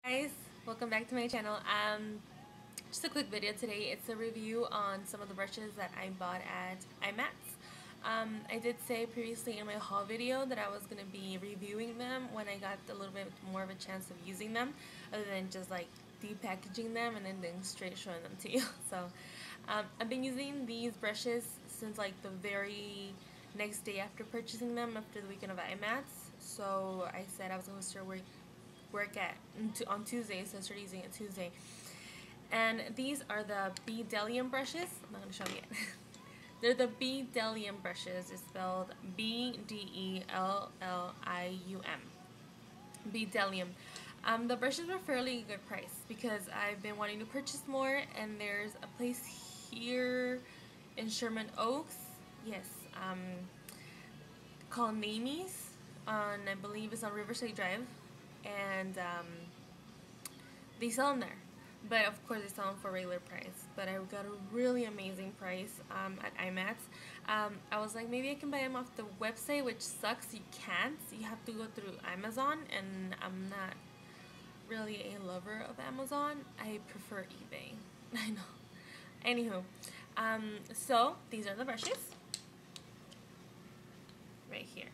Guys, welcome back to my channel. Just a quick video today. It's a review on some of the brushes that I bought at IMATS. I did say previously in my haul video that I was going to be reviewing them when I got a little bit more of a chance of using them, other than just like depackaging them and then straight showing them to you. So I've been using these brushes since like the very next day after purchasing them, after the weekend of IMATS. So I said I was going to start work at on Tuesday, so I started using it Tuesday. And these are the bdellium brushes. I'm not going to show you yet. They're the bdellium brushes. It's spelled bdellium. Bdellium. The brushes were fairly good price because I've been wanting to purchase more, and there's a place here in Sherman Oaks, yes, called Mamie's on, I believe it's on Riverside Drive, and they sell them there. But of course, they sell them for regular price. But I got a really amazing price at IMATS. I was like, maybe I can buy them off the website, which sucks. You can't. You have to go through Amazon, and I'm not really a lover of Amazon. I prefer eBay. I know. Anywho, so these are the brushes right here.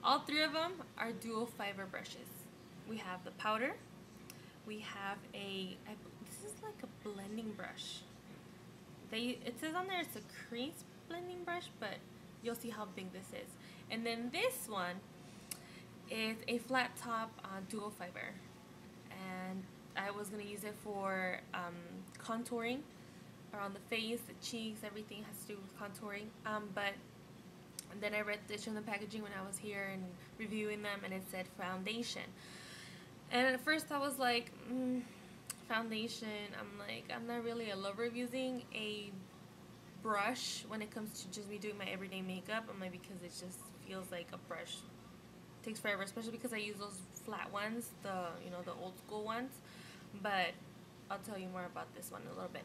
All three of them are dual fiber brushes. We have the powder. We have this is like a blending brush. It says on there it's a crease blending brush, but you'll see how big this is. And then this one is a flat top dual fiber, and I was gonna use it for contouring around the face, the cheeks, everything has to do with contouring. But then I read this in the packaging when I was here and reviewing them, and it said foundation. And at first I was like, foundation, I'm not really a lover of using a brush when it comes to just me doing my everyday makeup. I'm like, because it just feels like a brush. It takes forever, especially because I use those flat ones, the old school ones. But I'll tell you more about this one in a little bit.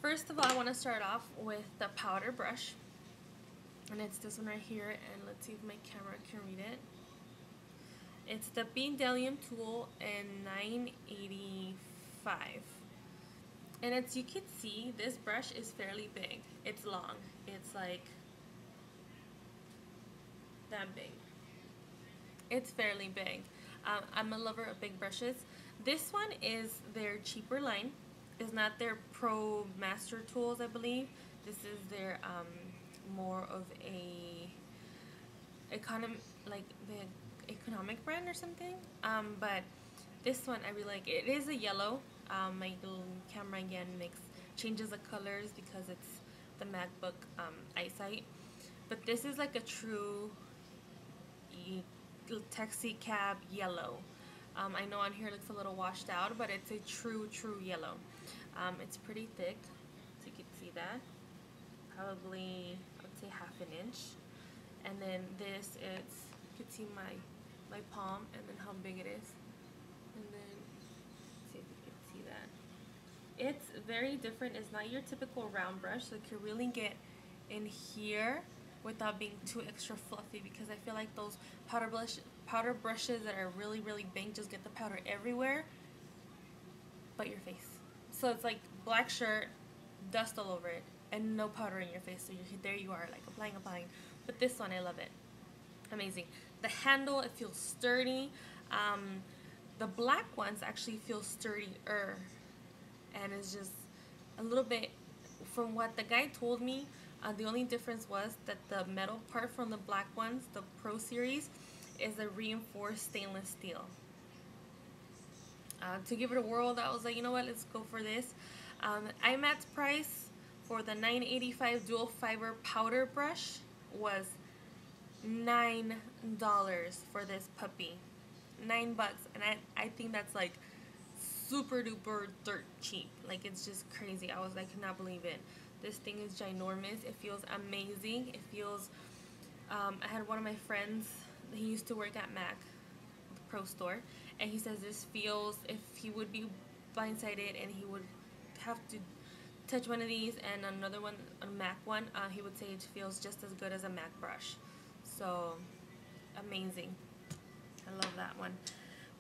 First of all, I want to start off with the powder brush. And it's this one right here, and let's see if my camera can read it. It's the bdellium tool in 985. And as you can see, this brush is fairly big. It's long. It's like that big. It's fairly big. I'm a lover of big brushes. This one is their cheaper line. It's not their Pro Master tools, I believe. This is their more of a economic brand or something. But this one I really like. It is a yellow. My little camera again changes the colors because it's the MacBook eyesight. But this is like a true taxi cab yellow. I know on here it looks a little washed out, but it's a true yellow. It's pretty thick, so you can see that. Probably, I would say half an inch. And then this is, you can see my palm and then how big it is. And then, see if you can see that. It's very different. It's not your typical round brush, so it can really get in here without being too extra fluffy, because I feel like those powder brushes that are really big just get the powder everywhere but your face. So it's like black shirt, dust all over it, and no powder in your face, so there you are, like applying. But this one, I love it. Amazing. The handle, it feels sturdy. The black ones actually feel sturdier, and it's just a little bit, from what the guy told me, the only difference was that the metal part from the black ones, the Pro Series, is a reinforced stainless steel. To give it a whirl, I was like, you know what, let's go for this. IMAT's price for the 985 dual fiber powder brush was $9 for this puppy. $9, and I think that's like super duper dirt cheap. Like, it's just crazy. I cannot believe it. This thing is ginormous. It feels amazing. It feels, I had one of my friends, he used to work at Mac, the Pro store, and he says this feels, if he would be blindsided and he would have to touch one of these and another one, a Mac one, he would say it feels just as good as a Mac brush. So amazing. I love that one.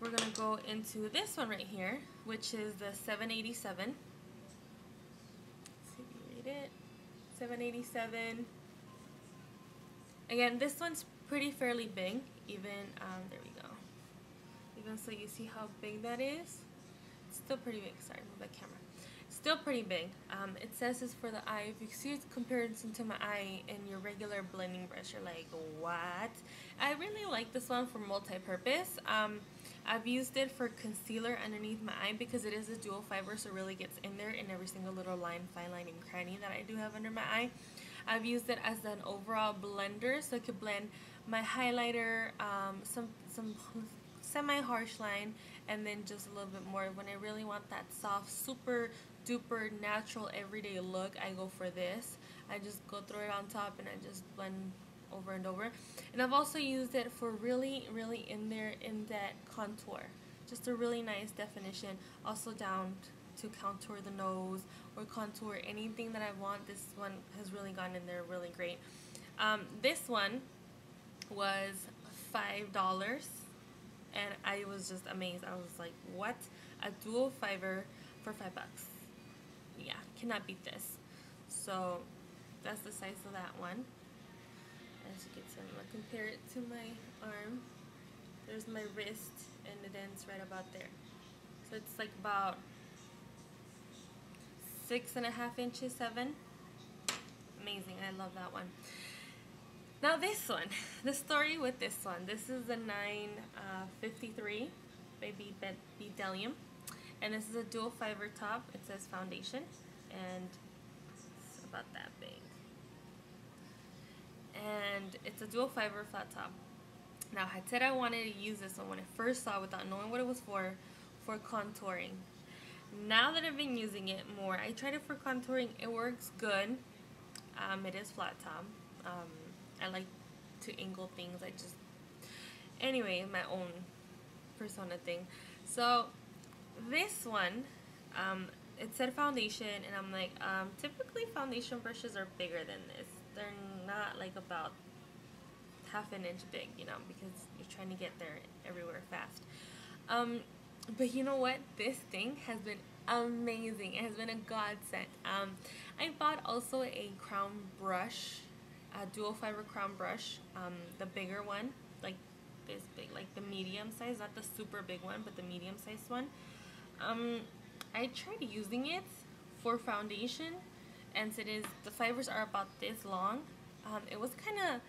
we're gonna go into this one right here, which is the 787. Let's see if you read it. 787. Again, this one's pretty fairly big. Even there we go. Even so, you see how big that is. It's still pretty big. Sorry, move the camera. Still pretty big. It says it's for the eye. If you see its comparison to my eye and your regular blending brush, you're like, what? I really like this one for multi-purpose. I've used it for concealer underneath my eye because it is a dual fiber, so it really gets in there in every single little line, fine line, and cranny that I do have under my eye. I've used it as an overall blender, so it could blend my highlighter, some semi-harsh line, and then just a little bit more. When I really want that soft, super duper natural everyday look, I go for this. I just go throw it on top and I just blend over and over. And I've also used it for really in that contour, just a really nice definition. Also down to contour the nose or contour anything that I want. This one has really gone in there really great. This one was $5 and I was just amazed. I was like, what? A dual fiber for $5. Yeah, cannot beat this. So that's the size of that one. As you can see, I'm gonna compare it to my arm. There's my wrist and it ends right about there. So it's like about 6.5 inches, 7. Amazing, I love that one. Now this one, the story with this one. This is the 953 by bdellium. And this is a dual fiber top. It says foundation, and it's about that big. And it's a dual fiber flat top. Now I said I wanted to use this one when I first saw it without knowing what it was for contouring. Now that I've been using it more, I tried it for contouring. It works good. It is flat top. I like to angle things. Anyway, my own persona thing. So this one, it said foundation, and I'm like, typically foundation brushes are bigger than this. They're not like about half an inch big, you know, because you're trying to get there everywhere fast. But you know what? This thing has been amazing. It has been a godsend. I bought also a crown brush, a dual fiber crown brush, the bigger one, like this big, like the medium size, not the super big one, but the medium sized one. I tried using it for foundation, and the fibers are about this long. It was kind of,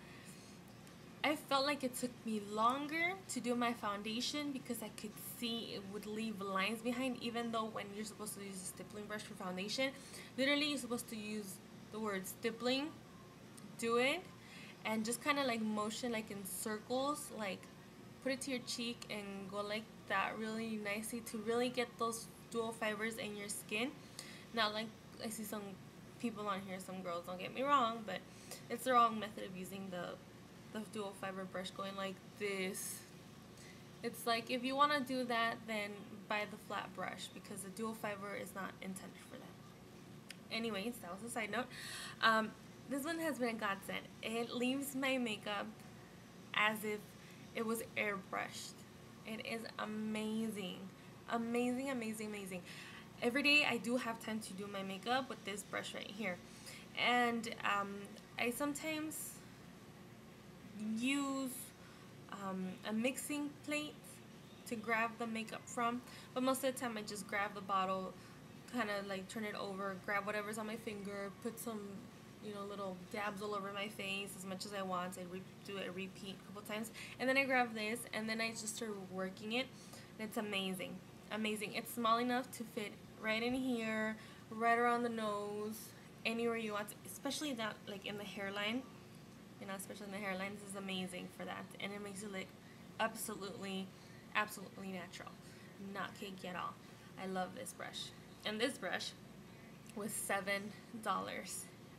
I felt like it took me longer to do my foundation because I could see it would leave lines behind, even though when you're supposed to use a stippling brush for foundation, literally you're supposed to use the word stippling, do it, and just kind of like motion like in circles, like put it to your cheek and go like that really nicely to really get those dual fibers in your skin. Not like I see some people on here, some girls, don't get me wrong, but it's the wrong method of using the dual fiber brush, going like this. It's like, if you want to do that, then buy the flat brush, because the dual fiber is not intended for that. Anyways, that was a side note. This one has been a godsend. It leaves my makeup as if it was airbrushed. It is amazing. Amazing, amazing, amazing. Every day I do have time to do my makeup with this brush right here. And I sometimes use a mixing plate to grab the makeup from, but most of the time I just grab the bottle, kind of like turn it over, grab whatever's on my finger, put some, you know, little dabs all over my face as much as I want. I do it, repeat a couple times, and then I grab this, and then I just start working it, and it's amazing. Amazing. It's small enough to fit right in here, right around the nose, anywhere you want, especially down like in the hairline. You know, especially in the hairline, this is amazing for that, and it makes it look absolutely natural, not cakey at all. I love this brush, and this brush was $7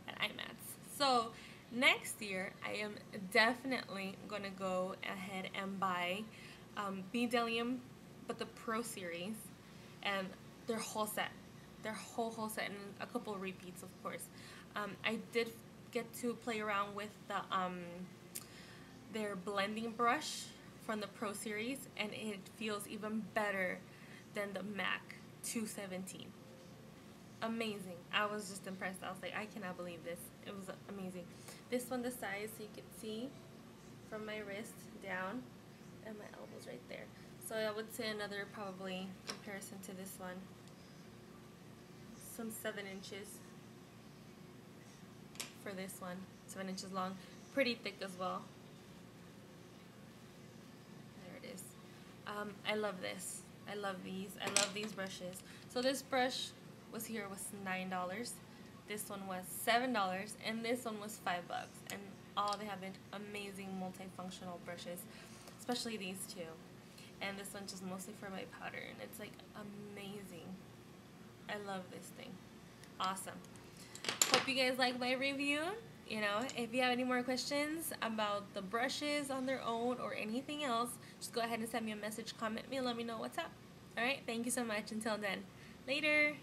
at IMATS. So next year I am definitely gonna go ahead and buy bdellium, but the Pro series, and their whole set, their whole set, and a couple of repeats, of course. I did get to play around with the their blending brush from the Pro Series, and it feels even better than the MAC 217. Amazing. I was just impressed. I was like, I cannot believe this. It was amazing. This one, the size, so you can see from my wrist down, and my elbows right there. So I would say another probably comparison to this one, some 7 inches for this one. 7 inches long, pretty thick as well. There it is. I love this. I love these. I love these brushes. So this brush was $9. This one was $7, and this one was $5. And all they have been amazing multifunctional brushes, especially these two. And this one's just mostly for my powder, and it's like amazing. I love this thing. Awesome. Hope you guys like my review. You know, if you have any more questions about the brushes on their own or anything else, just go ahead and send me a message, comment me, and let me know what's up. Alright, thank you so much. Until then, later.